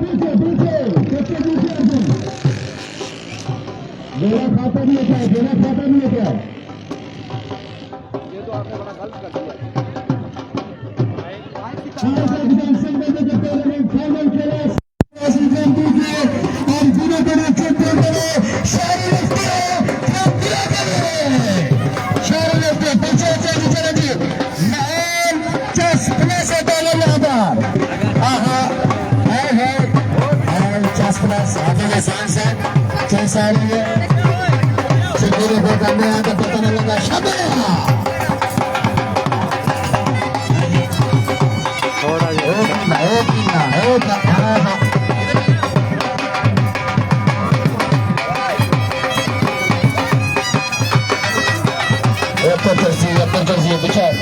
पीछे पीछे सबसे पीछे आसुन मेरा खाता नहीं होता है मेरा खाता नहीं होता है ये तो आपने बड़ा गलत कर दिया विधानसभा में टूर्नामेंट फाइनल खेला और जिन्हों को चैंपियन बने शाहरुख पीछे से नीचे लगी मैन चेस प्लस डाले यहाँ पर है चेस प्लस आगे के साथ से चेस आ रही है चिंगीरे को करने यहाँ पर पता नहीं लगा Shabe terzi bicar.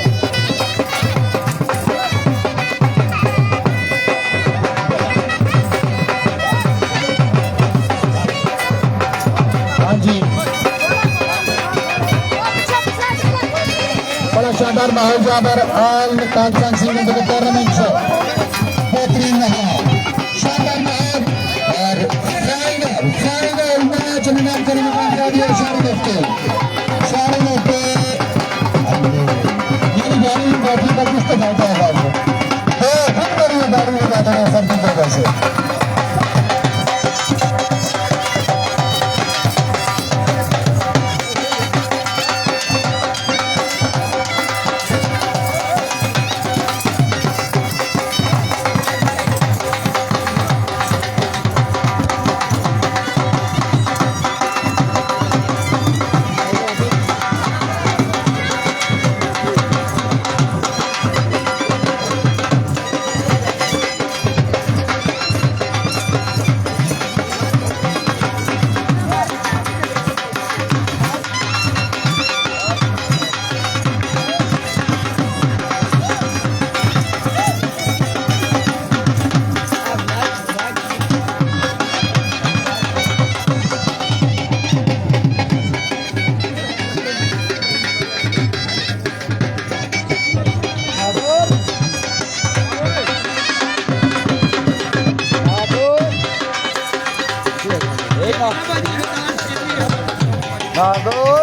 Haji. Bada शानदार माहौल जहाँ पर ऑल पाकिस्तान सीजन के टूर्नामेंट से बेहतरीन माहौल शानदार माहौल और फाइनल मैच निकाल कर निकाल दिया शाहरुख के बाकी तो जाता है हम गाड़ी में जाता है सब की तरह से Bagus.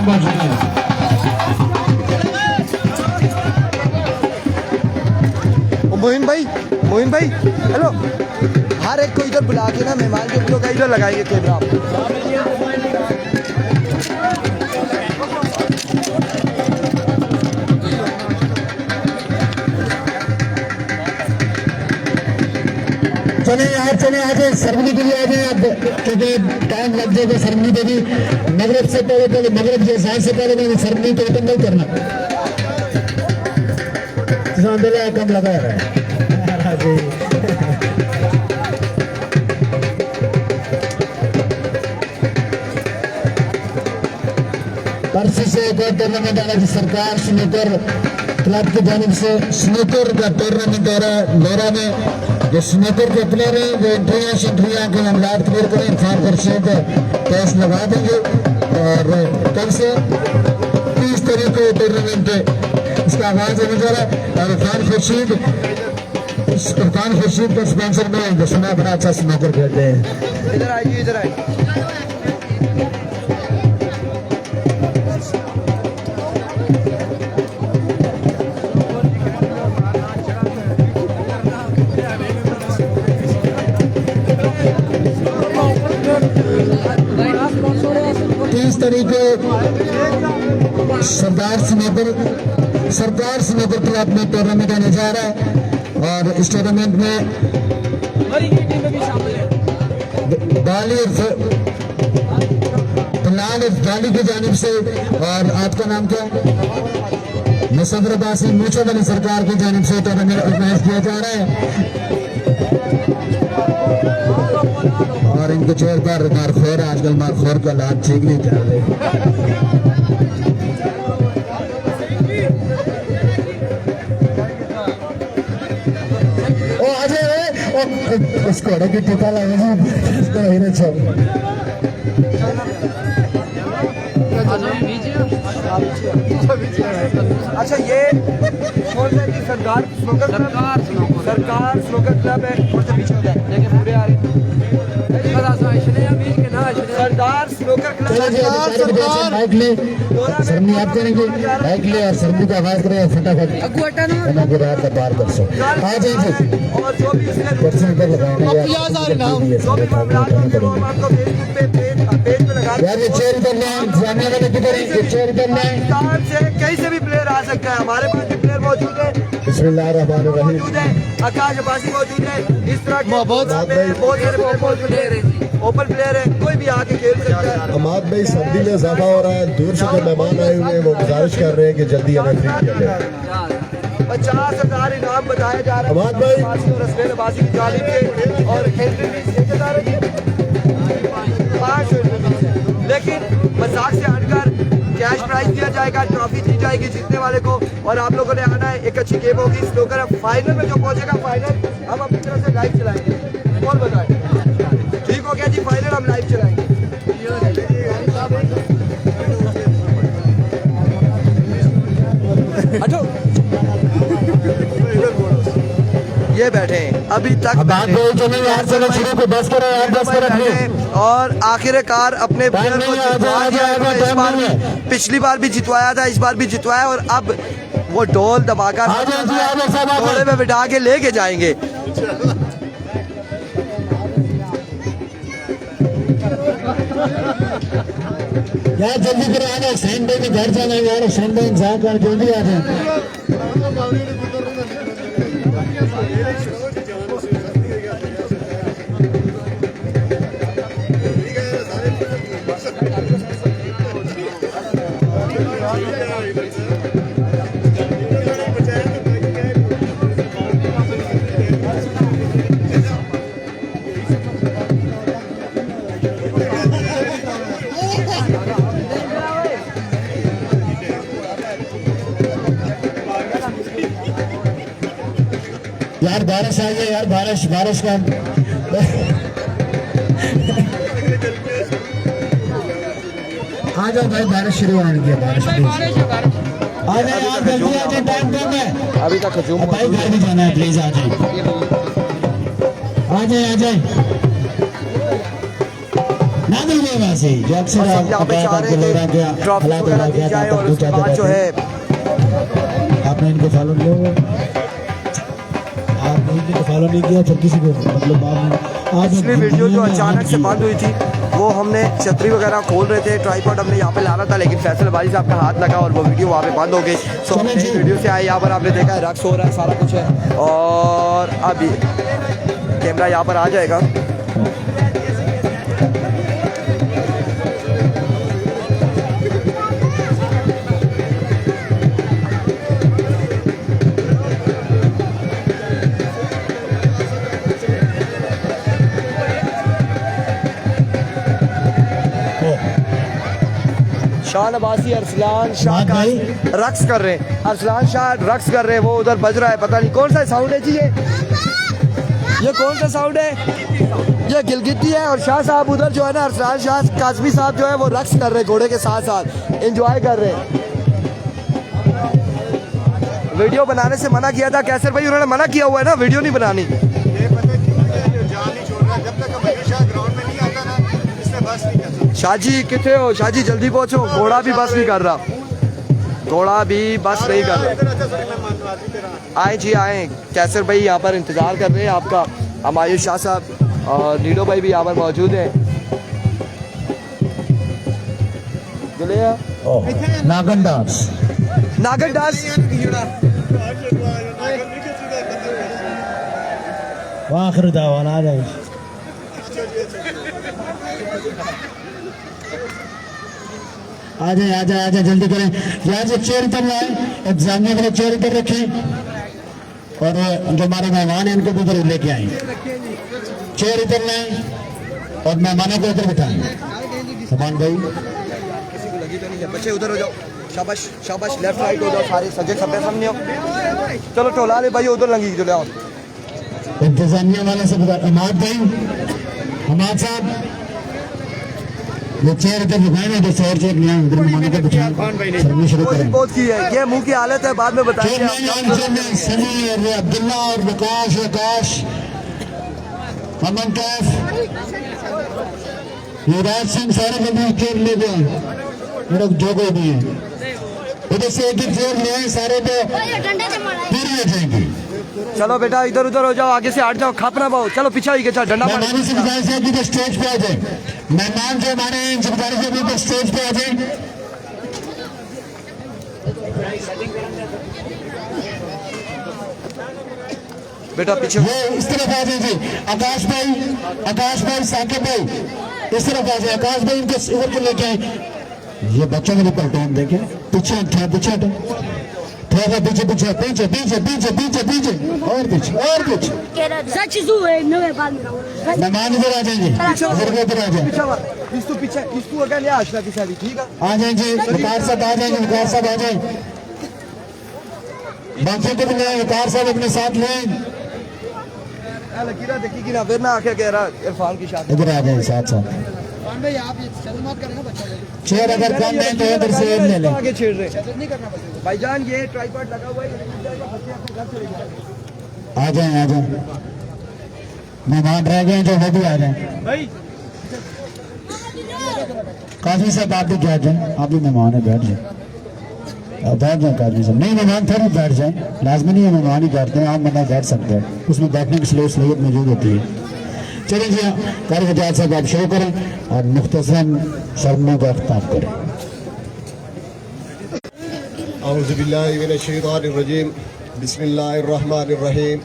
मौजूद है। मोहिन भाई हेलो, हर एक को इधर बुला के ना मेहमान के लोग इधर लगाएंगे कैमरा। चले यार, चले आ जाए सरमनी के लिए आ जाए अब, क्योंकि टाइम लग जाएगा सरमनी पे भी। मगरब से पहले मगरब के हिसाब से पहले मैंने सरमनी तो खत्म नहीं करना। कम लगा रहा है परसों से एक और टूर्नामेंट आ रहा है सरकार स्नूकर क्लब की जानिब से। स्नूकर का टूर्नामेंट हो रहा है नोरा में। जो स्नूकर के प्लेयर हैं वो एंट्रियां के मामला क्लियर करें, इरफान खुर्शीद कैश लगा देंगे। और कल से 30 तारीख को टूर्नामेंट इसका आगाज होने जा रहा है। और इरफान खुर्शीद का स्पॉन्सर में जिसमें बड़ा अच्छा स्नूकर खेलते हैं। इधर आइए, इधर आइए। सरदार स्नूकर क्लब में टूर्नामेंट होने जा रहा है। और इस टूर्नामेंट में बाली की जानिब से, और आपका नाम क्या? मुसद्दर अब्बासी मूसा वाली सरकार की जानिब से टूर्नामेंट ऑर्गेनाइज किया जा रहा है। और इनके चेहरे पर मारखोर, आजकल मारखोर का लाभ ठीक नहीं चल रहे। उसको की टीका लगेगा इसको हीरे छो। अच्छा, ये कौन सा है? सरकार स्नूकर क्लब है। थोड़ा सा पीछे हो जाए, लेकिन पूरे आ रहे सरदार स्नूकर क्लब। सरनी आप करेंगे बाइक ले और सरनी का आवाज करें फटाफट बार कर सो आ जाइए। और जो भी यार ये चेयर पर जाने वाले किधर है? चेयर पर पाकिस्तान से कहीं से भी प्लेयर आ सकता है। हमारे पास भी प्लेयर मौजूद है। बिस्मिल्लाहिर्रहमानिर्रहीम मौजूद है, आकाश अब्बासी मौजूद है। इस तरह के बहुत सारे प्लेयर है, ओपन प्लेयर है, कोई भी आके खेल सकता है। अमाद भाई, सर्दी में इजाफा हो रहा है, दूर से जो मेहमान आए हुए हैं वो गुजारिश कर रहे हैं कि जल्दी हमें फ्री किया जाए। 50,000 इनाम बताया जा रहा है अमाद भाई और असलैन अब्बासी की जानिब से। और एंट्री फीस 1000 है, 500 है। लेकिन मजाक से हटकर कैश प्राइज दिया जाएगा, ट्रॉफी दी जाएगी जीतने वाले को। और आप लोगों ने आना है, एक अच्छी गेम होगी। स्नूकर फाइनल में जो पहुंचेगा, फाइनल हम अपनी तरफ से लाइव चलाएंगे। कौन बताए? ठीक हो गया जी, फाइनल हम लाइव चलाएंगे। ये बैठे हैं अभी तक और आखिरकार अपने प्लेयर को जितवा दिया है। इस बार भी, पिछली बार भी जितवाया था, इस बार भी जितवाया। और अब वो ढोल धमाका घोड़े में बिठा के लेके जाएंगे। यार जल्दी करो, आना हुसैन भाई के घर जाना है यार। हुसैन भाई इंतजार कर, जल्दी आ जाए। यार बारिश आई है यार, बारिश का आ जाओ भाई, बारिश शुरू होने की है। बारिश आ जाए यार, जल्दी आ जाए, टाइम कम है। अभी तक भाई घर भी जाना है, प्लीज आ जाए, आ जाए, आ जाए। नादिल निवासी जो अक्सर और सब यहाँ पे चाह रहे थे ट्रॉफी वगैरह दी जाए और उसके बाद जो है आपने इनको फॉलो किया हुआ आपने इनको फॉलो नहीं किया फिर किसी को मतलब आप पिछली वीडियो जो अचानक से बंद हुई थी वो हमने छतरी वगैरह खोल रहे थे, ट्राइपॉड हमने यहाँ पे लाना था लेकिन फैसल भाई साहब का हाथ लगा और वो वीडियो वहाँ पे बंद हो गई। सो हमने वीडियो से आए, यहाँ पर आपने देखा है रक्स हो रहा है, सारा कुछ है और अभी कैमरा यहाँ पर आ जाएगा। शाह नवासी अरसलान शाह का रक्स कर रहे हैं, अरसलान शाह रक्स कर रहे हैं, वो उधर बज रहा है, पता नहीं कौन सा साउंड है जी ये कौन सा साउंड है, ये गिलगिटी है। और शाह साहब उधर जो है ना अरसलान शाह काजमी साहब जो है वो रक्स कर रहे हैं घोड़े के साथ साथ, एंजॉय कर रहे हैं। वीडियो बनाने से मना किया था कैसर भाई, उन्होंने मना किया हुआ है ना वीडियो नहीं बनानी। शाह जी कितने हो, शाह जी जल्दी पहुंचो, घोड़ा भी बस नहीं कर रहा, घोड़ा भी बस नहीं कर रहा। आए जी आए, कैसर भाई यहाँ पर इंतजार कर रहे हैं आपका, हमायूं शाह साहब और नीडो भाई भी यहाँ पर मौजूद हैं। नागन डांस नागन डांस आखिर दावाना आ जाए आ जाए जल्दी करें। यहाँ से चेयर इधर लाए, एग्जामिनर के लिए चेयर इधर रखें और जो हमारे मेहमान हैं इनको भी इधर लेके आए, चेयर इधर लाएं और मेहमानों को इधर बिठाएं। समान भाई किसी को लगी तो नहीं है, बच्चे उधर हो जाओ, शाबाश शाबाश, लेफ्ट राइट हो जाओ, सारे सजे सभ्य सामने हो, चलो टोला ले भाई उधर लगी जो ले आओ। इंतजामिया वाले से बता, अमाद भाई हमाद साहब ये चेयर इधर बिठाए ना, जैसे और चेयर नहीं है इधर मेहमानों को बिठाएं, सर्विस शुरू करें। बहुत की है ये मुंह की हालत है, बाद में बताएंगे। सनी और अब्दुल्ला और विकास अमन कैफ युवराज सिंह सारे बंदे चेयर ले गए, ये लोग जो कोई नहीं है इधर से एक चेयर ले आए, सारे तो पूरी हो जाएंगे। चलो बेटा इधर उधर हो जाओ, आगे से हट जाओ, खापना पाओ, चलो पीछे ही के चल डंडा मारो। मेहमान से गुजारिश है कि स्टेज पे आ जाए, मेहमान जो हमारे हैं इनसे गुजारिश है कि स्टेज पे आ जाए। बेटा पीछे वो इस तरफ आ जाए जी, आकाश भाई साकिब भाई इस तरफ आ जाए, आकाश भाई इनको इधर को लेके आए। ये बच्चों के लिए पलटोन देखे, पीछे हटे थोड़ा पीछे पीछे पीछे पीछे पीछे पीछे पीछे और पीछे मेहमान इधर आ जाएंगे, इधर आ जाए, इसको पीछे इसको अगर ले आशना की शादी ठीक है आ जाएंगे, वकार साहब आ जाएंगे, वकार साहब आ जाए, बाकी को भी ले वकार साहब अपने साथ लें। लकीरा देखी कि ना फिर ना आके कह रहा इरफान की शादी, इधर आ जाए साथ साथ। चेयर अगर कम है तो इधर से ले लें, आगे छेड़ रहे भाईजान, ये ट्राइपॉड लगा हुआ है, आ जाए मेहमान रह गए जो वो भी आ जाए भाई। काजी साहब आप भी बैठ जाए, आप भी मेहमान है, बैठ जाए काजी साहब, नहीं मेहमान थोड़ी बैठ जाए, लाजमी नहीं है मेहमान ही बैठते हैं, आप बंदा बैठ सकते हैं, उसमें बैठने की सलाहियत मौजूद होती है। चलिए जी कारी वजाहत साहब आप शुरू करें और मुख्तसरन शर्मों का अख्ताम करें। औज़ुबिल्लाहि मिनश्शैतानिर्रजीम, बिस्मिल्लाहिर्रहमानिर्रहीम,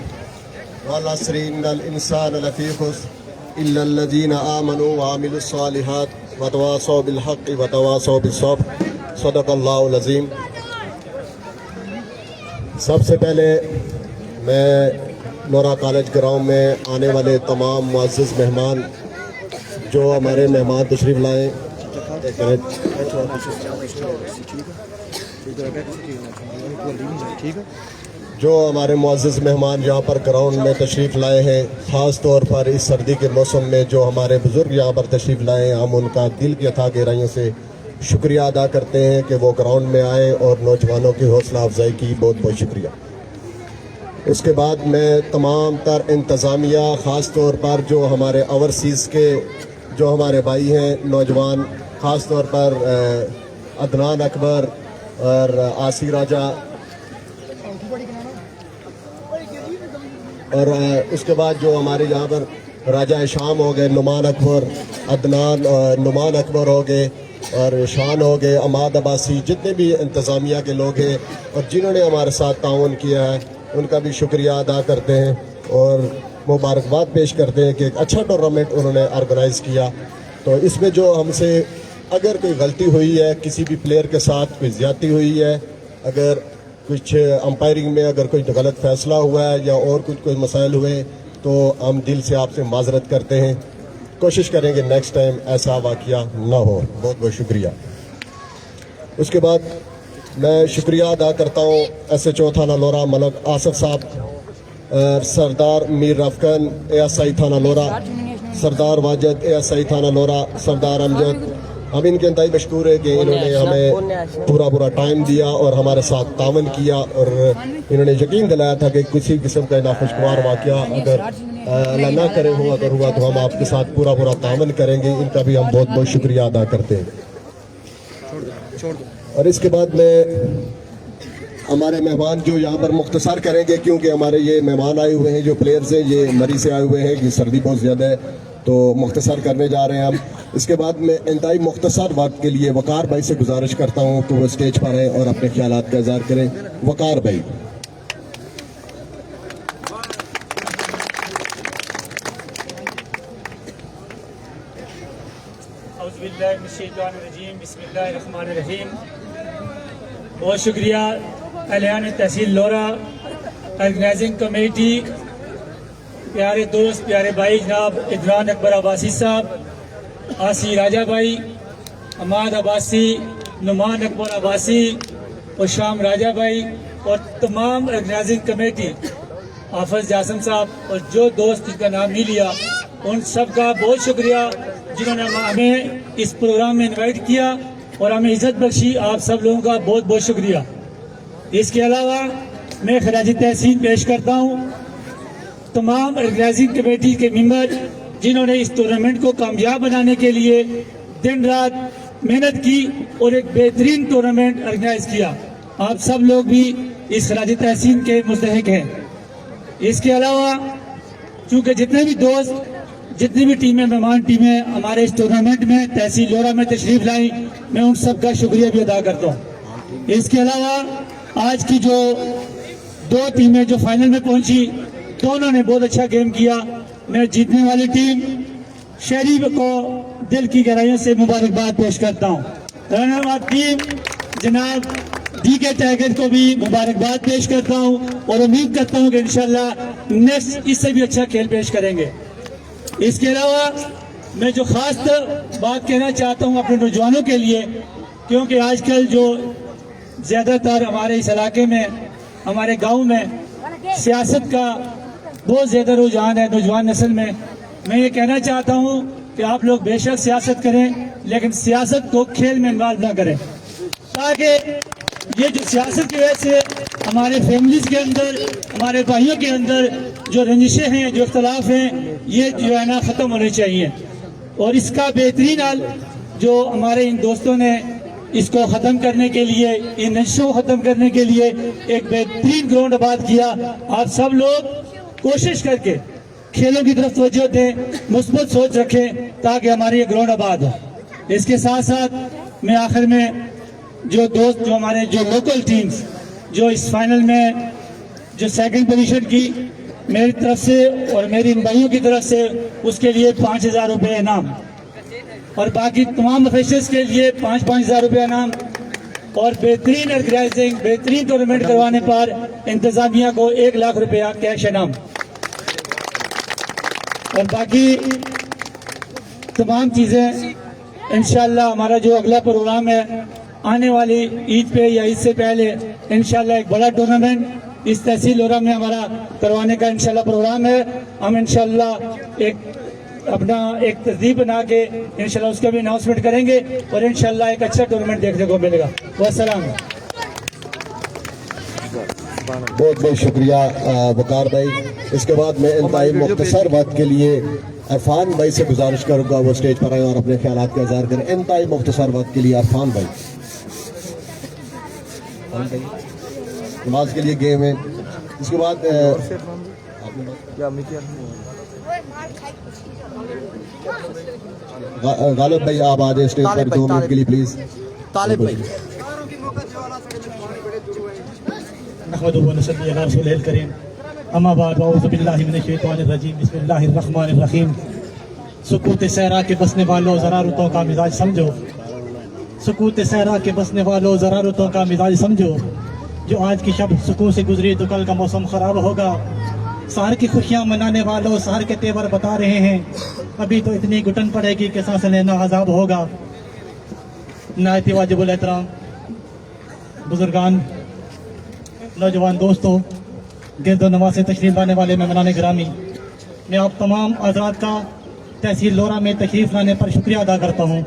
वल अस्रि इन्नल इंसान लफी खुस्र इल्लल्लज़ीना आमनू व अमिलुस्सालिहात व तवासौ बिल हक़्क़ि व तवासौ बिस्सब्र, सदक़ल्लाहुल अज़ीम। सबसे पहले मैं नोरा कॉलेज ग्राउंड में आने वाले तमाम मुअज़्ज़िज़ मेहमान जो हमारे मेहमान तशरीफ़ लाएँ, जो हमारे मुअज़्ज़िज़ मेहमान यहाँ पर ग्राउंड में तशरीफ़ लाए हैं, ख़ास तौर पर इस सर्दी के मौसम में जो हमारे बुज़ुर्ग यहाँ पर तशरीफ़ लाए हैं, हम उनका दिल की अथाह गहराइयों से शुक्रिया अदा करते हैं कि वो ग्राउंड में आए और नौजवानों की हौसला अफजाई की बहुत बहुत शुक्रिया। उसके बाद मैं तमाम तर इंतज़ामिया, ख़ास तौर पर जो हमारे ओवरसीज़ के जो हमारे भाई हैं नौजवान, ख़ास तौर पर अदनान अकबर और आसी राजा, और उसके बाद जो हमारे यहाँ पर राजा शाम हो गए, नुमान अकबर, अदनान नुमान अकबर हो गए और शान हो गए, अमाद अब्बासी, जितने भी इंतज़ामिया के लोग हैं और जिन्होंने हमारे साथ ताउन किया है, उनका भी शुक्रिया अदा करते हैं और मुबारकबाद पेश करते हैं कि एक अच्छा टूर्नामेंट उन्होंने ऑर्गेनाइज़ किया। तो इसमें जो हमसे अगर कोई गलती हुई है, किसी भी प्लेयर के साथ कोई ज़्यादती हुई है, अगर कुछ अंपायरिंग में अगर कोई गलत फैसला हुआ है या और कुछ कोई मसाइल हुए, तो हम दिल से आपसे माजरत करते हैं। कोशिश करेंगे नेक्स्ट टाइम ऐसा वाक़या ना हो। बहुत बहुत शुक्रिया। उसके बाद मैं शुक्रिया अदा करता हूँ SHO थाना लोरा मलक आसफ साहब, सरदार मीर रफकन ASI थाना लोरा, सरदार वाजिद ASI थाना लोरा, सरदार अमजद, हम इनके इंतहाई मशकूर है कि इन्होंने हमें पूरा टाइम दिया और हमारे साथ तावन किया और इन्होंने यकीन दिलाया था कि किसी किस्म का नाखुशगवार वाक़या अगर अल्लाह ना करे हो, अगर हुआ तो हम आपके साथ पूरा तावन करेंगे। इनका भी हम बहुत बहुत शुक्रिया अदा करते हैं। और इसके बाद में हमारे मेहमान जो यहाँ पर मुख्तसर करेंगे, क्योंकि हमारे ये मेहमान आए हुए हैं, जो प्लेयर्स हैं ये मरी से आए हुए हैं कि सर्दी बहुत ज़्यादा है, तो मुख्तसर करने जा रहे हैं हम। इसके बाद मैं इंतहाई मुख्तसर वक्त के लिए वकार भाई से गुजारिश करता हूँ कि वो स्टेज पर आए और अपने ख्यालात का इज़हार करें। वकार भाई। बहुत शुक्रिया अहलियान तहसील लोरा, ऑर्गेनाइजिंग कमेटी, प्यारे दोस्त, प्यारे भाई जनाब अदनान अकबर अब्बासी साहब, आसी राजा भाई, अमाद अब्बासी, नुमान अकबर अब्बासी और शाम राजा भाई और तमाम ऑर्गेनाइजिंग कमेटी, हाफिज जासिम साहब और जो दोस्त जिनका नाम नहीं लिया, उन सब का बहुत शुक्रिया जिन्होंने हमें इस प्रोग्राम में इनवाइट किया और हमें इज्जत बख्शी। आप सब लोगों का बहुत बहुत शुक्रिया। इसके अलावा मैं खराज तहसीन पेश करता हूँ तमाम ऑर्गेनाइजिंग कमेटी के मेंबर जिन्होंने इस टूर्नामेंट को कामयाब बनाने के लिए दिन रात मेहनत की और एक बेहतरीन टूर्नामेंट ऑर्गेनाइज किया। आप सब लोग भी इस खराज तहसीन के मुस्तहिक हैं। इसके अलावा चूँकि जितने भी दोस्त, जितनी भी टीमें, मेहमान टीमें हमारे इस टूर्नामेंट में तहसील लोरा में तशरीफ लाई, मैं उन सब का शुक्रिया भी अदा करता हूँ। इसके अलावा आज की जो दो टीमें जो फाइनल में पहुंची, दोनों ने बहुत अच्छा गेम किया। मैं जीतने वाली टीम शहरी को दिल की गहराइयों से मुबारकबाद पेश करता हूँ। रनर अप टीम जनाब DK टाइगर को भी मुबारकबाद पेश करता हूँ और उम्मीद करता हूँ कि इंशाल्लाह नेक्स्ट इससे भी अच्छा खेल पेश करेंगे। इसके अलावा मैं जो खास बात कहना चाहता हूँ अपने नौजवानों के लिए, क्योंकि आजकल जो ज़्यादातर हमारे इस इलाके में, हमारे गांव में सियासत का बहुत ज़्यादा रुझान है नौजवान नस्ल में। मैं ये कहना चाहता हूँ कि आप लोग बेशक सियासत करें, लेकिन सियासत को खेल में इन्वॉल्व ना करें, ताकि ये जो सियासत की वजह से हमारे फैमिलीज के अंदर, हमारे भाइयों के अंदर जो रंजिशें हैं, जो इख्तलाफ हैं, ये जो है ना ख़त्म होने चाहिए। और इसका बेहतरीन हल जो हमारे इन दोस्तों ने इसको ख़त्म करने के लिए, इन रंजिशों को ख़त्म करने के लिए एक बेहतरीन ग्राउंड आबाद किया। आप सब लोग कोशिश करके खेलों की तरफ तवज्जो दें, मुस्बत सोच रखें, ताकि हमारी ये ग्राउंड आबाद हो। इसके साथ साथ मैं आखिर में जो दोस्त, जो हमारे जो लोकल टीम्स जो इस फाइनल में जो सेकंड पोजीशन की, मेरी तरफ से और मेरी इन भाइयों की तरफ से उसके लिए 5,000 रुपये इनाम, और बाकी तमाम ऑफिसर्स के लिए 5,000 रुपये इनाम, और बेहतरीन ऑर्गेनाइजिंग, बेहतरीन टूर्नामेंट करवाने पर इंतजामिया को 1 लाख रुपया कैश इनाम, और बाकी तमाम चीज़ें। इंशाल्लाह हमारा जो अगला प्रोग्राम है आने वाली ईद पे या ईद से पहले इंशाल्लाह एक बड़ा टूर्नामेंट इस तहसील लोरा में हमारा करवाने का इंशाल्लाह प्रोग्राम है। हम इंशाल्लाह अपना एक तरतीब बना के इंशाल्लाह उसका भी अनाउंसमेंट करेंगे और इंशाल्लाह एक अच्छा टूर्नामेंट देखने को मिलेगा। वस्सलाम। बहुत बहुत शुक्रिया वकार भाई। इसके बाद मैं इंतहाई मुख्तसर वक्त के लिए अरफान भाई से गुजारिश करूंगा वो स्टेज पर आए और अपने ख्यालात का इज़हार करें। इंतहाई मुख्तसर वक्त के लिए अरफान भाई नमाज के लिए गेम है। इसके बाद गालिब भाई आप आ जाए स्टेज पर 2 मिनट के लिए प्लीज। तालिब भाई नहमदुहु व नसल्ली अला रसूलिल करीम अम्मा बाद अऊज़ु बिल्लाहि मिनश शैतानिर रजीम बिस्मिल्लाहिर रहमानिर रहीम। सुकूत सहरा के बसने वालों ज़रा रुतों का मिजाज समझो, सुकूत सहरा के बसने वालों ज़रा रुतों का मिजाज समझो। जो आज की शब सुकून से गुजरी तो कल का मौसम ख़राब होगा। सहर की खुशियाँ मनाने वालों सहर के तेवर बता रहे हैं, अभी तो इतनी घुटन पड़ेगी कि सांस लेना अजाब होगा। नायती वाजिबुल एहतराम बुजुर्गान, नौजवान दोस्तों, गिरदो नवाज से तशरीफ लाने वाले मेहमान गिरामी, मैं आप तमाम हज़रात का तहसील लोरा में तशरीफ़ लाने पर शुक्रिया अदा करता हूँ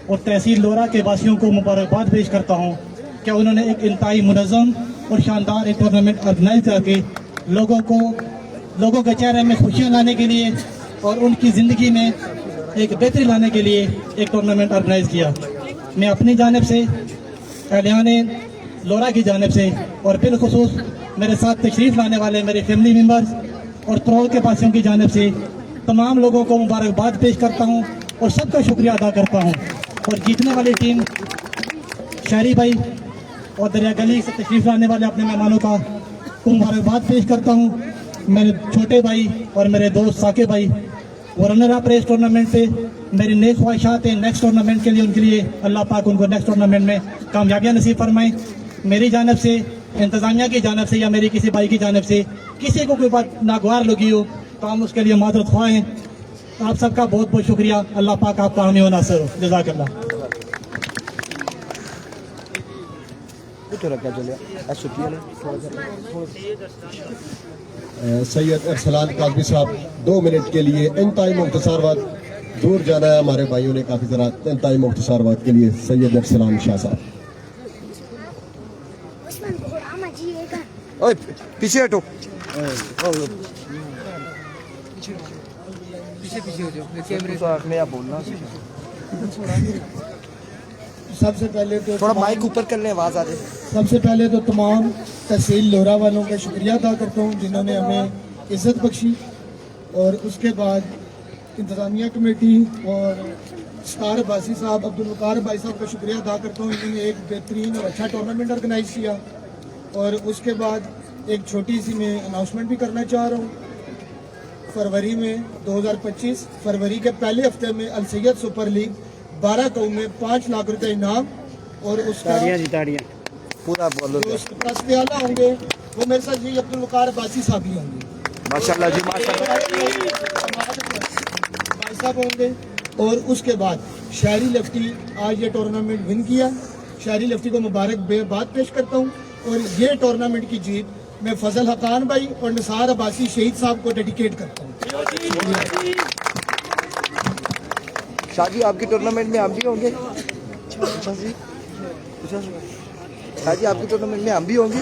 और तहसील लोरा के वासियों को मुबारकबाद पेश करता हूँ कि उन्होंने एक इंतहाई मुनज़्ज़म और शानदार एक टूर्नामेंट ऑर्गेनाइज करके लोगों के चेहरे में खुशियाँ लाने के लिए और उनकी ज़िंदगी में एक बेहतरी लाने के लिए एक टूर्नामेंट ऑर्गेनाइज किया। मैं अपनी जानिब से, अहलियाने लोरा की जानिब से और बिलखुसूस मेरे साथ तशरीफ़ लाने वाले मेरे फैमिली मेम्बर्स और त्रोल के वासियों की जानिब से तमाम लोगों को मुबारकबाद पेश करता हूँ और सबका शुक्रिया अदा करता हूँ। और जीतने वाली टीम शहरी भाई और दरिया गली से तशरीफ़ लाने वाले अपने मेहमानों का मुबारकबाद पेश करता हूँ। मेरे छोटे भाई और मेरे दोस्त साके भाई वो रनर अप रेस टूर्नामेंट पे मेरी नेक ख्वाहिशात हैं नेक्स्ट टूर्नामेंट के लिए, उनके लिए अल्लाह पाक उनको नेक्स्ट टूर्नामेंट में कामयाबियाँ नसीब फरमाएँ। मेरी जानब से, इंतज़ामिया की जानब से या मेरी किसी भाई की जानब से किसी को कोई बात नागवार लगी हो तो हम उसके लिए माजरत ख्वाह हैं। आप सबका बहुत बहुत शुक्रिया। अल्लाह पाक आपका हामी व नासिर हो। जज़ाकल्लाह। सैयद अरसलान काज़मी साहब 2 मिनट के लिए इंतहाई मुख्तसर वक्त दूर जाना है हमारे भाइयों ने काफ़ी ज़रा इंतहाई मुख्तसर वक्त के लिए सैयद अरसलान शाह साहब। ओए पीछे हटो, पीछे हो जाओ कैमरे से। मैं बोलना सबसे पहले तो थोड़ा माइक ऊपर कर ले, आवाज़ आ जाए। सबसे पहले तो तमाम तहसील लोरा वालों का शुक्रिया अदा करता हूँ जिन्होंने हमें इज़्ज़त बख्शी, और उसके बाद इंतज़ामिया कमेटी और स्टार अब्बासी साहब, अब्दुल वकार भाई साहब का शुक्रिया अदा करता हूँ। इन्होंने एक बेहतरीन और अच्छा टूर्नामेंट ऑर्गेनाइज किया। और उसके बाद एक छोटी सी मैं अनाउंसमेंट भी करना चाह रहा हूँ। फरवरी में 2025 फरवरी के पहले हफ्ते में अल सैयद सुपर लीग 12 कौ में 5 लाख रुपए इनाम और उसका पूरा बोलो आला होंगे वो मेरे साथ जी अब्दुल वकार बासी साहब ही होंगे, माशाल्लाह जी माशाल्लाह भाई साहब होंगे। और उसके बाद शहरी लेफ्टी आज ये टूर्नामेंट विन किया, शहरी लेफ्टी को मुबारकबाद पेश करता हूँ। और ये टूर्नामेंट की जीत मैं फजल हकान भाई और निसार अब्बासी शहीद साहब को डेडिकेट करता हूँ। शादी आपकी टूर्नामेंट में हम भी होंगे? शादी आपकी टूर्नामेंट में हम भी होंगे?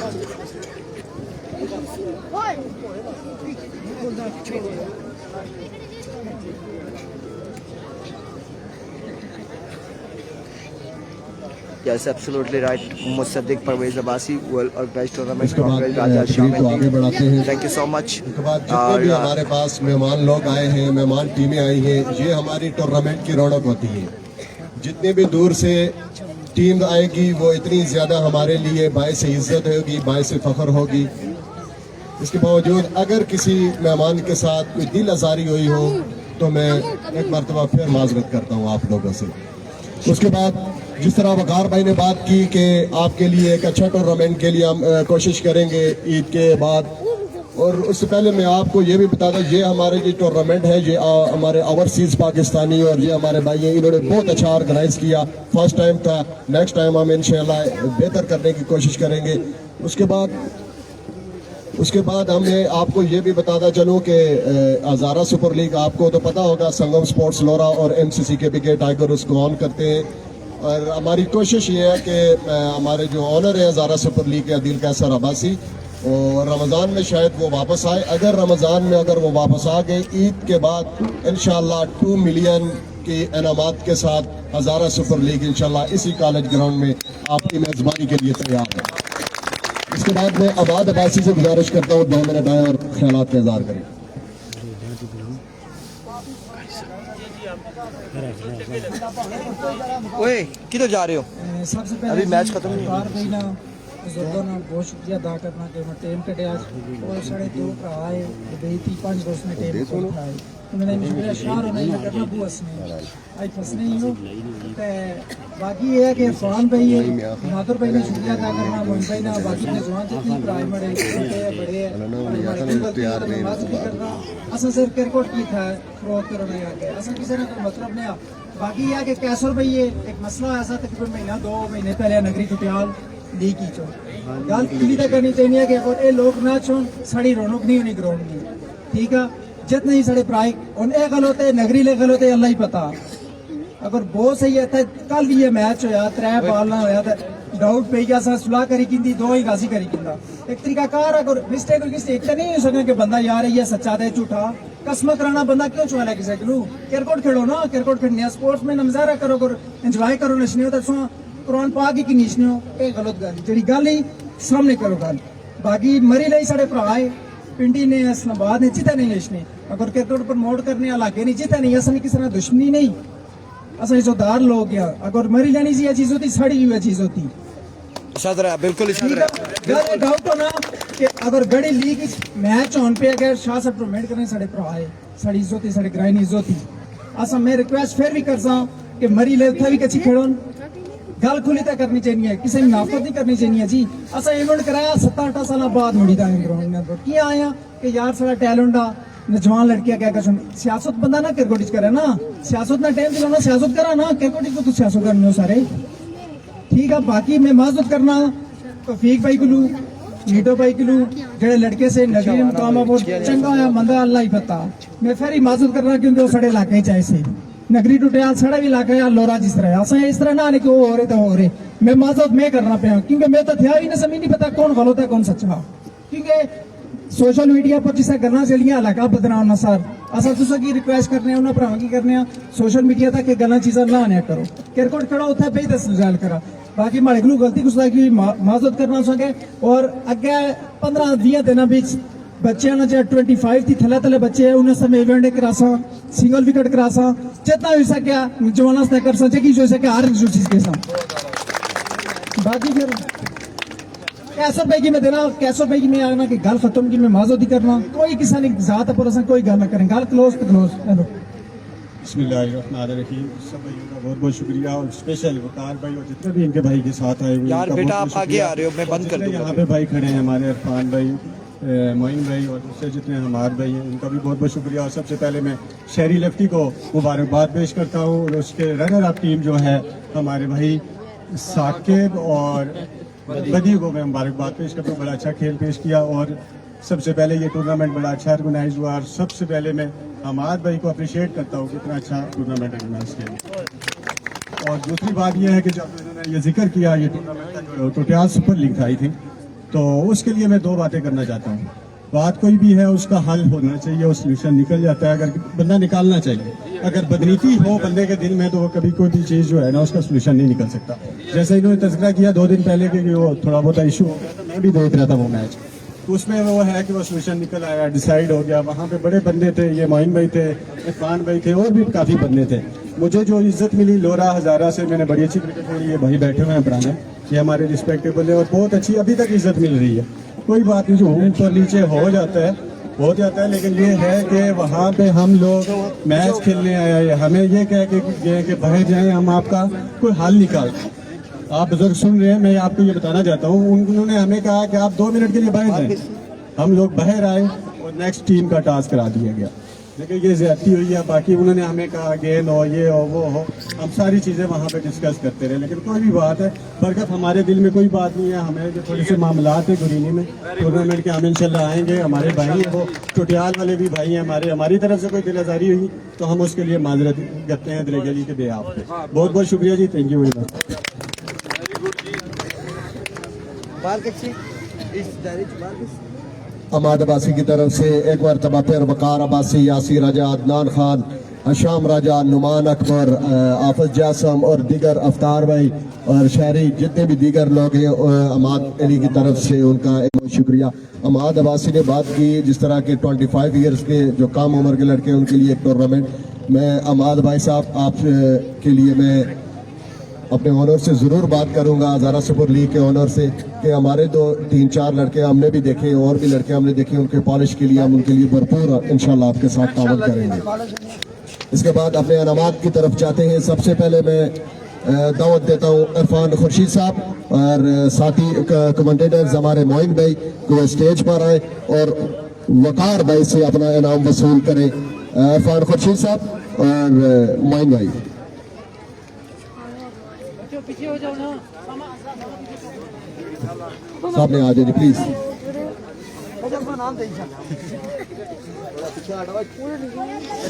Yes, absolutely right. Musaddiq Parvez Abbasi will organize tournament. इसके बाद तकरीब को आगे बढ़ाते हैं। Thank you so much. उसके बाद जितने भी हमारे पास मेहमान लोग आए हैं, मेहमान टीमें आई हैं, ये हमारी टूर्नामेंट की रौनक होती है। जितने भी दूर से टीम आएगी वो इतनी ज़्यादा हमारे लिए बाइस इज़्ज़त होगी, बाइस फ़ख्र होगी। इसके बावजूद अगर किसी मेहमान के साथ कोई दिल आज़ारी हुई हो तो मैं एक मरतबा फिर माजरत करता हूँ आप लोगों से। उसके बाद जिस तरह वकार भाई ने बात की कि आपके लिए एक अच्छा टूर्नामेंट के लिए हम कोशिश करेंगे ईद के बाद, और उससे पहले मैं आपको ये भी बता दूं ये हमारे जो टूर्नामेंट है ये हमारे ओवरसीज़ पाकिस्तानी और ये हमारे भाई हैं, इन्होंने बहुत अच्छा ऑर्गेनाइज किया। फर्स्ट टाइम था, नेक्स्ट टाइम हम इंशाल्लाह बेहतर करने की कोशिश करेंगे। उसके बाद हमें आपको ये भी बताता चलूँ कि हज़ारा सुपर लीग आपको तो पता होगा संगम स्पोर्ट्स लोरा और MCC के BK टाइगर उसको ऑन करते हैं। और हमारी कोशिश ये है कि हमारे जो ऑनर है हज़ारा सुपर लीग के अदील कैसर अब्बासी, और रमज़ान में शायद वो वापस आए। अगर रमज़ान में अगर वो वापस आ गए, ईद के बाद इंशाल्लाह 2 मिलियन की इनामात के साथ हज़ारा सुपर लीग इंशाल्लाह इसी कॉलेज ग्राउंड में आपकी मेज़बानी के लिए तैयार है। इसके बाद मैं आबाद अब्बासी से गुजारिश करता हूँ 2 मिनट आए और ख्यालात का इज़हार करें। ओए किधर जा रहे हो? सबसे पहले अभी मैच खत्म नहीं हुआ। भाई ना बुजुर्गों ने बहुत शुक्रिया अदा करना कि मैं टेम कटे आज और साढ़े 2 भरा आए दुबई थी 5 दोस्त ने टेम को उठाए उन्होंने शुक्रिया शार होना ही करना बू हसने आज फसने ही हो ते बाकी ये है कि इरफान भाई है नादर भाई ने शुक्रिया अदा करना मोइन भाई ना बाकी ने जवान जितनी प्राइम बड़े बड़े करना असा सिर्फ क्रिकेट की था फ्रोक करना आके असा किसी ने कोई मतलब नहीं बाकी यह कि कैसर भाई ये एक मसला ऐसा तकरीबन महीना 2 महीने पहले नगरी टुटियाल लीग की चो गल क्ली तक करनी चाहिए कि अगर ये लोग ना चुन साड़ी रौनक नहीं होनी ग्राउंड की ठीक है जित नहीं साढ़े प्राइक और ये गल होते नगरी ले गल होते अल्लाह ही पता अगर बहुत सही है कल ये मैच होया 3 बॉल ना होया डाउट पे गया सा सुलह करी किंदी 2 ही गासी करी किंदा एक तरीका कार अगर मिस्टेक तो नहीं हो सके कि बंदा यार ये सच्चा दे झूठा कसम कराना बंदा क्यों चुआ ले किसी को क्रिकेट खेलो ना क्रिकेट खेलने स्पोर्ट्स में नजारा करो अगर एंजॉय करो नशने हो तो कुरान पाक की निशने हो ये गलत गल जी गल ही सामने करो गल बाकी मरी लाई साढ़े भरा है पिंडी ने इस्लामाबाद ने जिता नहीं नशने अगर क्रिकेट प्रमोट करने इलाके नहीं जिता नहीं असल किसी तरह दुश्मनी नहीं असल इज्जतदार लोग यार अगर मरी जानी सी चीज होती साड़ी हुई चीज होती बिल्कुल डाउट हो ना कि अगर बड़ी लीग मैच ऑन पे अगर शाह साहब टूर्नामेंट करने साढ़े भरा है साड़ी इज्जत साढ़े ग्राइन इज्जत असा मैं रिक्वेस्ट फिर भी करसा कि मरी ले उत्थे भी कच्ची खेड़ो गल खुली तो करनी चाहिए किसी मुनाफत नहीं करनी चाहिए जी असा इवेंट कराया 7-8 साल बाद मुड़ी था ग्राउंड में की आया कि यार सारा टैलेंट आ नौजवान लड़कियां क्या कर सियासत बंदा ना क्रिकेट करे ना सियासत ना टाइम दिलाना सियासत करा ना क्रिकेट को तो सियासत करने हो सारे ठीक है बाकी मैं माजूद करना तौफीक भाई को लू नीटो भाई को लू जेड़े लड़के से नगरी मुकाम बहुत चंगा होया मंदा अल्लाह ही पता मैं फिर ही माजूद करना क्योंकि वो साढ़े इलाके चाहे से नगरी टुटियाल साढ़ा भी इलाका है लोरा जिस तरह असा इस तरह ना कि वो हो रहे तो हो रहे मैं माजूद मैं करना पे क्योंकि मैं तो थे ही ना समझ नहीं पता कौन गलत है कौन सच्चा क्योंकि सोशल मीडिया पर जिस गल्लां चलियां इलाका बदनाम होना सर असा तुसा की रिक्वेस्ट करने उन्हें भरावां की करने सोशल मीडिया तक ये गल्लां चीज़ां ना आने करो क्रिकेट खड़ा उत्थे पे दस रिजल्ट करा बाकी माड़े को गलती कुछ की माजूद करना सके और अगे 15-20 दिनों बीच बच्चे ने जो 25 थी थले थले बच्चे है उन्हें सब event Karasa single wicket Karasa जितना हो सके जवाना तय कर सके हो सके हर चीज के साथ बाकी फिर कैसर भाई की मैं देना कैसर भाई की मैं आना कि गल खत्म की मैं माजूदी करना कोई किसी ने जात पर कोई गल ना करें गल क्लोज तो क्लोज हेलो बिस्मिल्लाहिर्रहमानिर्रहीम सब भाइयों का बहुत बहुत शुक्रिया और स्पेशल वकार भाई और जितने भी इनके भाई के साथ आए हुए यार बेटा आप आगे आ रहे हो मैं बंद कर दूंगा यहाँ पे भाई खड़े हैं हमारे इरफान भाई मोइन भाई और दूसरे जितने हमारे भाई हैं उनका भी बहुत बहुत शुक्रिया और सबसे पहले मैं शहरी लेफ्टी को मुबारकबाद पेश करता हूँ और उसके रनर अप टीम जो है हमारे भाई साकिब और बदी को मैं मुबारकबाद पेश करता हूँ बड़ा अच्छा खेल पेश किया और सबसे पहले ये टूर्नामेंट बड़ा अच्छा ऑर्गेनाइज हुआ और सबसे पहले मैं हमाद भाई को अप्रिशिएट करता हूँ कितना अच्छा टूर्नामेंट ऑर्गेनाइज किया और दूसरी बात यह है कि जब इन्होंने ये जिक्र किया ये टूर्नामेंट टुटियाल सुपर लीग आई थी तो उसके लिए मैं 2 बातें करना चाहता हूँ बात कोई भी है उसका हल होना चाहिए और सोल्यूशन निकल जाता है अगर बंदा निकालना चाहिए अगर बदनीति हो बंदे के दिल में तो वो कभी कोई भी चीज़ जो है ना उसका सोल्यूशन नहीं निकल सकता जैसे इन्होंने तज़किरा किया 2 दिन पहले कि वो थोड़ा बहुत इशू हो गया था मैं भी देख रहा था वो मैच तो उसमें वो है कि वो सोल्यूशन निकल आया डिसाइड हो गया वहाँ पे बड़े बंदे थे ये मोइन भाई थे इरफान भाई थे और भी काफ़ी बंदे थे मुझे जो इज्जत मिली लोरा हज़ारा से मैंने बड़ी अच्छी क्रिकेट खेली ये भाई बैठे हुए हैं पुराने ये हमारे रिस्पेक्टेबल है और बहुत अच्छी अभी तक इज्जत मिल रही है कोई बात नहीं जो ऊपर नीचे हो जाता है लेकिन ये है कि वहाँ पे हम लोग मैच खेलने आए हमें ये कह के गए कि बाहर जाएं हम आपका कोई हल निकाल आप बुजुर्ग सुन रहे हैं मैं आपको ये बताना चाहता हूँ उन्होंने हमें कहा कि आप 2 मिनट के लिए बाहर जाएं हम लोग बाहर आए और नेक्स्ट टीम का टास्क करा दिया गया लेकिन ये ज्यादती हुई है बाकी उन्होंने हमें कहा गेंद हो ये हो वो हो हम सारी चीज़ें वहाँ पे डिस्कस करते रहे लेकिन कोई भी बात है बरकत हमारे दिल में कोई बात नहीं है हमें जो थोड़े से मामलात है गुरीनी में टूर्नामेंट के हम इंशाल्लाह आएंगे हमारे भाई हैं वो टुटियाल वाले भी भाई हैं हमारी तरफ से कोई दिल आजारी हुई तो हम उसके लिए माजरत करते हैं दरेगली के बेआब पे बहुत बहुत शुक्रिया जी थैंक यू वेरी मच इस दायरे जुबान अमाद अब्बासी की तरफ से एक मरतबा फिर वकार अब्बासी, यासी राजा, अदनान खान, हशाम राजा, नुमान अकबर, आफज जासम और दीगर अफ्तार भाई और शहरी जितने भी दीगर लोग हैं, अमाद अली की तरफ से उनका एक बहुत शुक्रिया। अमाद अब्बासी ने बात की जिस तरह के 25 ईयर्स के जो कम उम्र के लड़के हैं उनके लिए एक टूर्नामेंट। मैं अमाद भाई साहब आप के लिए मैं अपने ऑनर से ज़रूर बात करूंगा, हज़ारा सुपर लीग के ऑनर से, कि हमारे 2-3-4 लड़के हमने भी देखे और भी लड़के हमने देखे, उनके पॉलिश के लिए हम उनके लिए भरपूर इंशाल्लाह आपके साथ तावन करेंगे। इसके बाद अपने अनामात की तरफ जाते हैं। सबसे पहले मैं दावत देता हूँ इरफान खुर्शीद साहब और साथी कमेंटेटर्स हमारे मोइन भाई को स्टेज पर आए और वकार भाई से अपना इनाम वसूल करें। इरफान खुर्शीद साहब और मोइन भाई सामने आ जाइए प्लीज।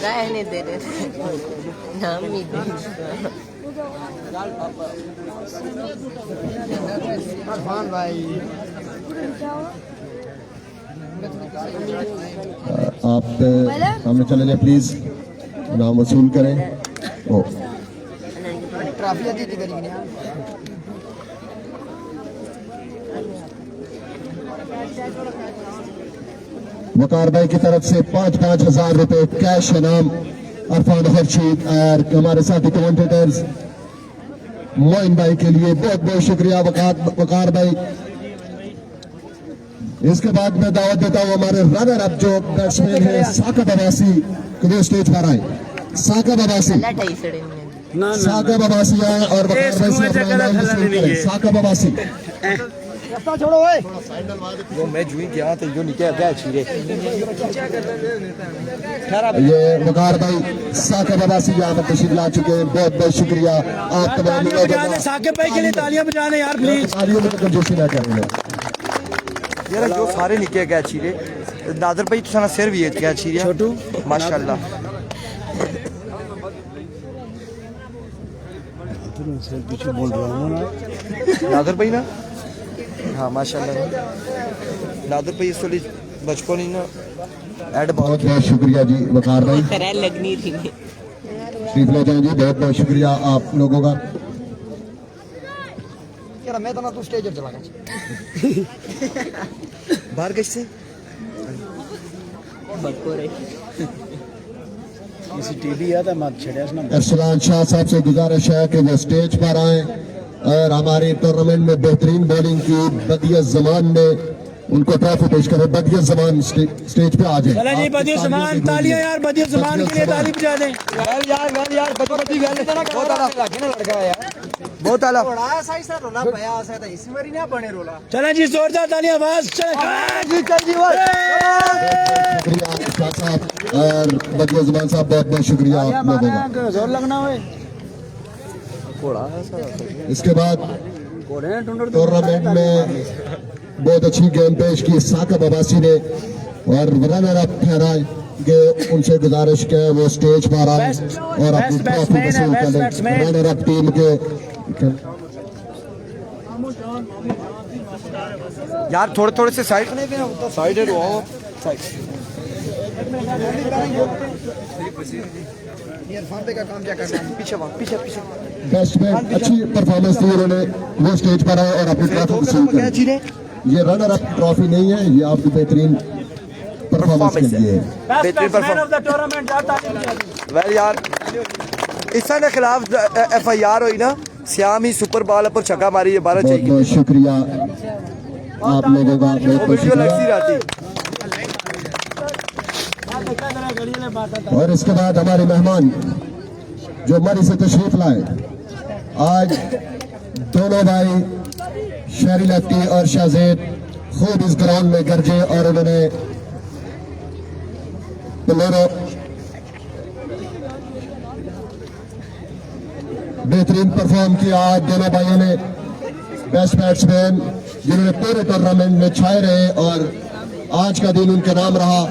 रहने दे रहे नाम ही दे आप सामने चले जाए प्लीज, नाम वसूल करें। ओ ट्रॉफी दी थी गरीब ने वकार भाई की तरफ से 5-5 हजार रुपए कैश इनाम अरफान खुर्शीद और हमारे साथी कमेंटेटर्स मोइन भाई के लिए बहुत बहुत शुक्रिया वकार भाई। इसके बाद मैं दावत देता हूँ हमारे रनर अप जो बैट्समैन है साकिब अब्बासी को वो स्टेज पर आए। साकिब अब्बासी आए और वकार भाई से अपना इनाम वसूल करें। साकिब अब्बासी छोड़ो वो मैं जुई गया तो जो निकल गया छीरे ये वकार भाई साकिब अब्बासी यहाँ पर तशरीफ ला चुके हैं। बहुत बहुत शुक्रिया आप तमाम लोगों। साकिब भाई के लिए तालियां बजाने यार प्लीज। तालियों में कंजूसी ना करें यार जो सारे निकल गया छीरे नादर भाई तुसाना सिर भी गया छीरे छोटू माशाल्लाह बोल रहा हूं नादर भाई ना हाँ माशाल्लाह नादर भाई इस वाली बचपन ही ना ऐड बहुत बहुत शुक्रिया जी वकार भाई। तरह लगनी थी शरीफ लोधन जी बहुत बहुत शुक्रिया आप लोगों का। यार मैं तो ना तू स्टेज पर चला गया बाहर कैसे अरसलान शाह साहब से गुजारिश है कि वो स्टेज पर आए और हमारे टूर्नामेंट में बेहतरीन बॉलिंग की बदियत जमान ने उनको ट्रॉफी पेश करे। बदियत जमान स्टेज पे आ जाए। चला जी बदियत जमान तालियां यार बदियत जमान के लिए ताली बजा दें। वेल यार बदी वेल बहुत आला लड़का है यार बहुत आला बड़ा सही सर रोला भया से तो इस मरी ना बने रोला। चला जी जोरदार तालियां आवाज जी चल जी शुक्रिया शाह साहब और बदियत जमान साहब बहुत बहुत शुक्रिया आप लोगों का। जोर लगना है इसके बाद टूर्नामेंट में बहुत अच्छी गेम पेश की साकिब अब्बासी ने और रनर अप ठहराए कि उनसे गुजारिश के वो स्टेज पर आए और अपनी ट्रॉफी वसूल करें। रनर अप टीम के यार थोड़े थोड़े से साइड नहीं पे साइड है वो साइड इरफान भाई का काम क्या करना है पीछे पीछे पीछे बैट्समैन अच्छी परफॉर्मेंस दी उन्होंने वो स्टेज पर आए और अपनी ट्रॉफी वसूल करें। ये रनर अप ट्रॉफी नहीं है, ये आपकी बेहतरीन परफॉर्मेंस के लिए है। बेहतरीन परफॉर्मेंस वेल यार ईसा के खिलाफ FIR हुई ना श्याम ही सुपर बॉल पर छक्का मारी है 12 बहुत चाहिए। बहुत शुक्रिया आप लोगों का बहुत बहुत वीडियो लगती शुक्रिया। रहती और इसके बाद हमारे मेहमान जो मरी से तशरीफ लाए, आज दोनों भाई शहरी लेफ्टी और शाहजेद खूब इस ग्राउंड में गरजे और उन्होंने बेहतरीन परफॉर्म किया। आज दोनों भाइयों ने बेस्ट बैट्समैन जिन्होंने पूरे टूर्नामेंट में छाए रहे और आज का दिन उनका नाम रहा।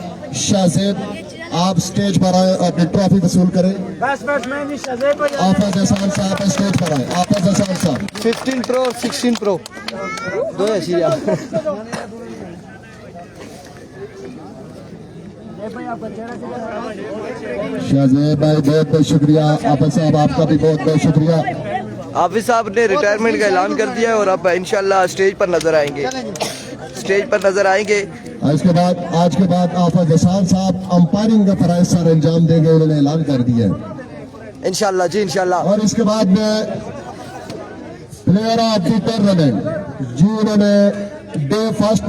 शाहजेद आप स्टेज पर आए अपनी ट्रॉफी वसूल करें। आफज एहसान साहब स्टेज पर आए। आफज एहसान साहब 15 प्रो 16 प्रो दो ऐसी यार शाहजेब भाई बहुत बहुत शुक्रिया। आफिद साहब आपका भी बहुत बहुत शुक्रिया। हाफिज साहब ने रिटायरमेंट का ऐलान कर दिया है और अब इंशाल्लाह स्टेज पर नजर आएंगे, स्टेज पर नजर आएंगे। आज के बाद आफिद हसन साहब अंपायरिंग का फराइज सर अंजाम देंगे, उन्होंने ऐलान कर दिया है इंशाल्लाह जी इंशाल्लाह। और इसके बाद में प्लेयर ऑफ द टूर्नामेंट जी, उन्होंने डे फर्स्ट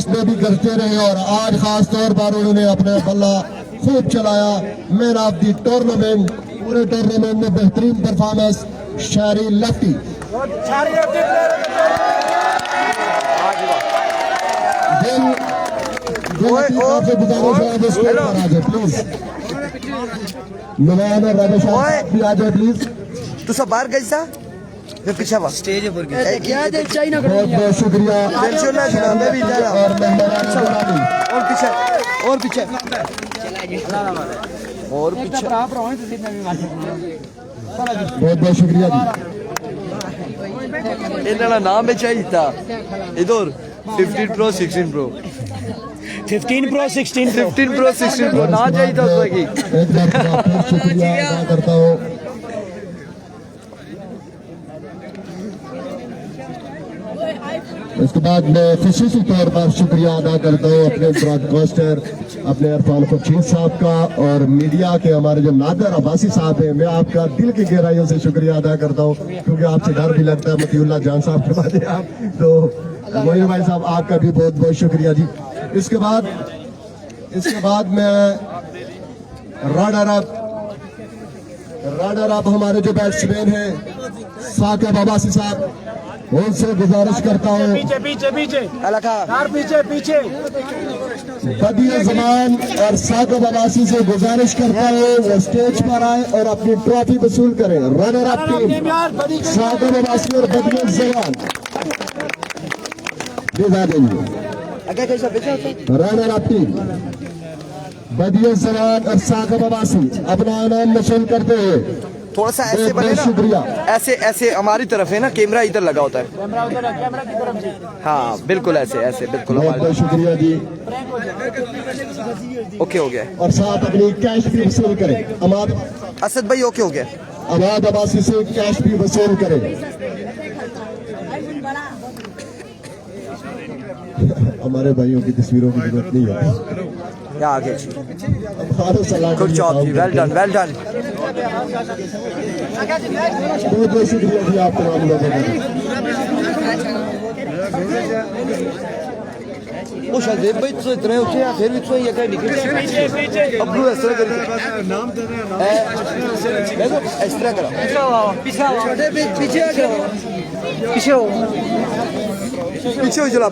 में भी करते रहे और आज खास तौर पर उन्होंने अपना बल्ला खूब चलाया। मैन ऑफ द टूर्नामेंट, पूरे टूर्नामेंट में बेहतरीन परफॉर्मेंस शहरी लेफ्टी। प्लीज मिलान और राजा साहब भी आ जाए प्लीज। तू सब बाहर गई सा पीछे स्टेज पर बहुत बहुत शुक्रिया। और मेहमान और पीछे और पीछे बहुत बहुत शुक्रिया जी। इन्होंने नाम में चाहिए था इधर 15 Pro 16 Pro 15 Pro 16 15 Pro 16 Pro ना चाहिए था उसमें की। एक बार फिर शुक्रिया अदा करता हूँ। इसके बाद मैं खुसूसी तौर पर शुक्रिया अदा करता हूँ अपने ब्रॉडकास्टर अपने इरफान खुर्शीद साहब का और मीडिया के हमारे जो नादर अब्बासी साहब हैं। मैं आपका दिल की गहराइयों से शुक्रिया अदा करता हूँ क्योंकि आपसे डर भी लगता है। मतीउल्लाह जान साहब के बाद आप तो मोइन भाई साहब आपका भी बहुत बहुत शुक्रिया जी। इसके बाद मैं रनर अप हमारे जो बैट्समैन हैं साकिब अब्बासी साहब, उनसे गुजारिश करता हूँ पीछे बदिया जमान और साकिब अब्बासी से गुजारिश करता हूँ वो स्टेज पर आए और अपनी ट्रॉफी वसूल करें। Runner up team Saqib Abbasi और Badiya Zaman runner up team Badiya Zaman और साकिब अब्बासी अपना इनाम वसूल करते हुए थोड़ा सा ऐसे बने ना, शुक्रिया। ऐसे हमारी तरफ है ना, कैमरा इधर लगा होता है। हाँ बिल्कुल ऐसे बिल्कुल बहुत बहुत शुक्रिया जी। ओके हो गया। और साथ अपनी कैश भी वसूल करें। अमाद असद भाई ओके हो गया। अमाद अब्बासी से कैश भी वसूल करें। हमारे भाइयों की तस्वीरों की जरूरत नहीं है। आगे गुड जॉब जी, वेल डन वेल डन। बहुत बहुत शुक्रिया जी आप तमाम लोगों का। वो शाहजेब भाई तो इतने उठे या फिर भी तो ये कहीं निकल अब ब्लू इस तरह कर नाम दे रहे हैं देखो इस तरह करो पीछे हो चलो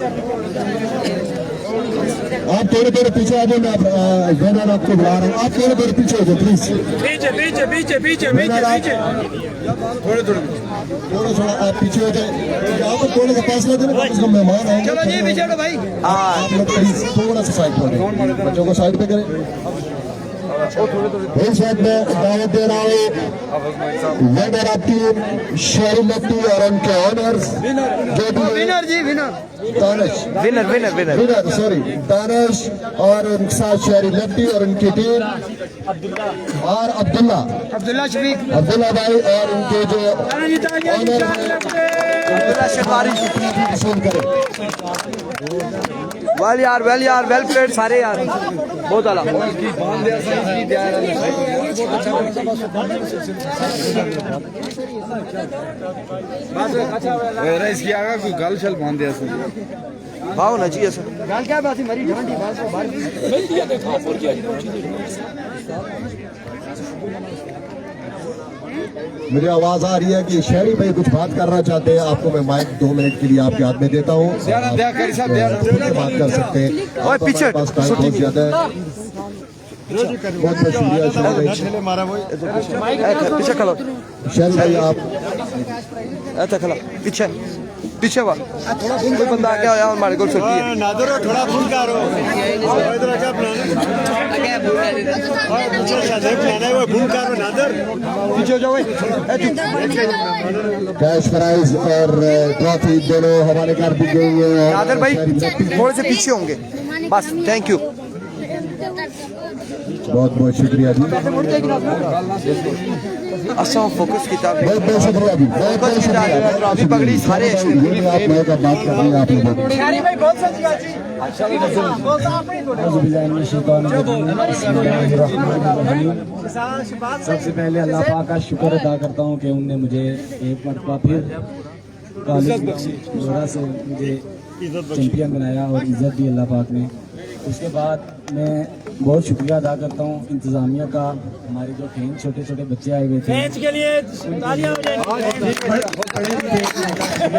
आप थोड़े देर पीछे आ जाओ। मैं गैनर आपको बुला रहा हूँ, आप थोड़े देर पीछे हो जाओ प्लीज। पीछे थोड़ा आप पीछे हो जाए। आपको थोड़ा सा फासला देना, कम से कम मेहमान आएंगे। चलो जी पीछे लो भाई। आप लोग प्लीज थोड़ा सा साइड पर बच्चों को साइड पे करें। इस वक्त मैं दावत दे रहा हूँ विनर ऑफ टीम शहरी लेफ्टी और उनके ऑनर्स जो भी विनर जी विनर सॉरी दानिश और उनके साथ शहरी लेफ्टी और उनकी टीम और अब्दुल्ला शफीक अब्दुल्ला भाई और उनके जो ऑनर वेल यार वेल प्लेड सारे यार बहुत आला। इसकी आगा कोई गल शल बांध दिया हाँ होना चाहिए सर। गल क्या बात है मरी ठंडी बात को बाहर मुझे आवाज आ रही है कि शहरी भाई कुछ बात करना चाहते हैं। आपको मैं माइक 2 मिनट के लिए आपके हाथ में देता हूँ, बात कर सकते हैं। पीछे पास टाइम बहुत ज्यादा है। बहुत बहुत शुक्रिया पीछे खलो शहरी भाई आप ऐसा खलो पीछे वाह कोई बंदा आ गया हमारे को छुट्टी है नादर थोड़ा फूल का रो इधर आके प्लान है वो फूल का रो नादर पीछे हो जाओ कैश प्राइज और ट्रॉफी दोनों हमारे घर दी गई है। नादर भाई थोड़े से पीछे होंगे बस। Thank you. बहुत बहुत शुक्रिया जी अच्छा फोकस किया बहुत बहुत शुक्रिया जी बहुत बहुत शुक्रिया ट्रॉफी पकड़ी सारे ये भी आप मैं का बात कर रहे हैं आपने सबसे पहले अल्लाह पाक का शुक्र अदा करता हूँ कि उनने मुझे एक मरतबा फिर कॉलेज लोरा से मुझे चैंपियन बनाया और इज़्ज़त दी अल्लाह पाक ने। उसके बाद मैं बहुत शुक्रिया अदा करता हूँ इंतज़ामिया का, हमारे जो खेल छोटे छोटे बच्चे आए हुए थे के लिए शुक्रिया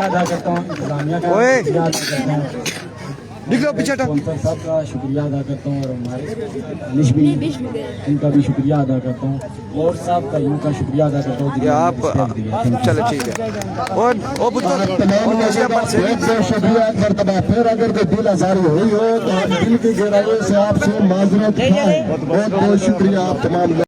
अदा करता हूँ इंतज़ामिया का, शुक्रिया अदा करता हूँ निकलो पीछे स्पॉन्सर साहब का शुक्रिया अदा करता हूँ और हमारे दानिश भी उनका भी शुक्रिया अदा करता हूँ और साहब का उनका शुक्रिया अदा करता हूँ ये आप चलो ठीक है और ओ पुत्र तमाम बहुत शुक्रिया एक मरतबा फिर अगर कोई दिल आजारी हुई हो तो दिल की गहराइयों से आपसे माजरत है बहुत बहुत शुक्रिया आप तमाम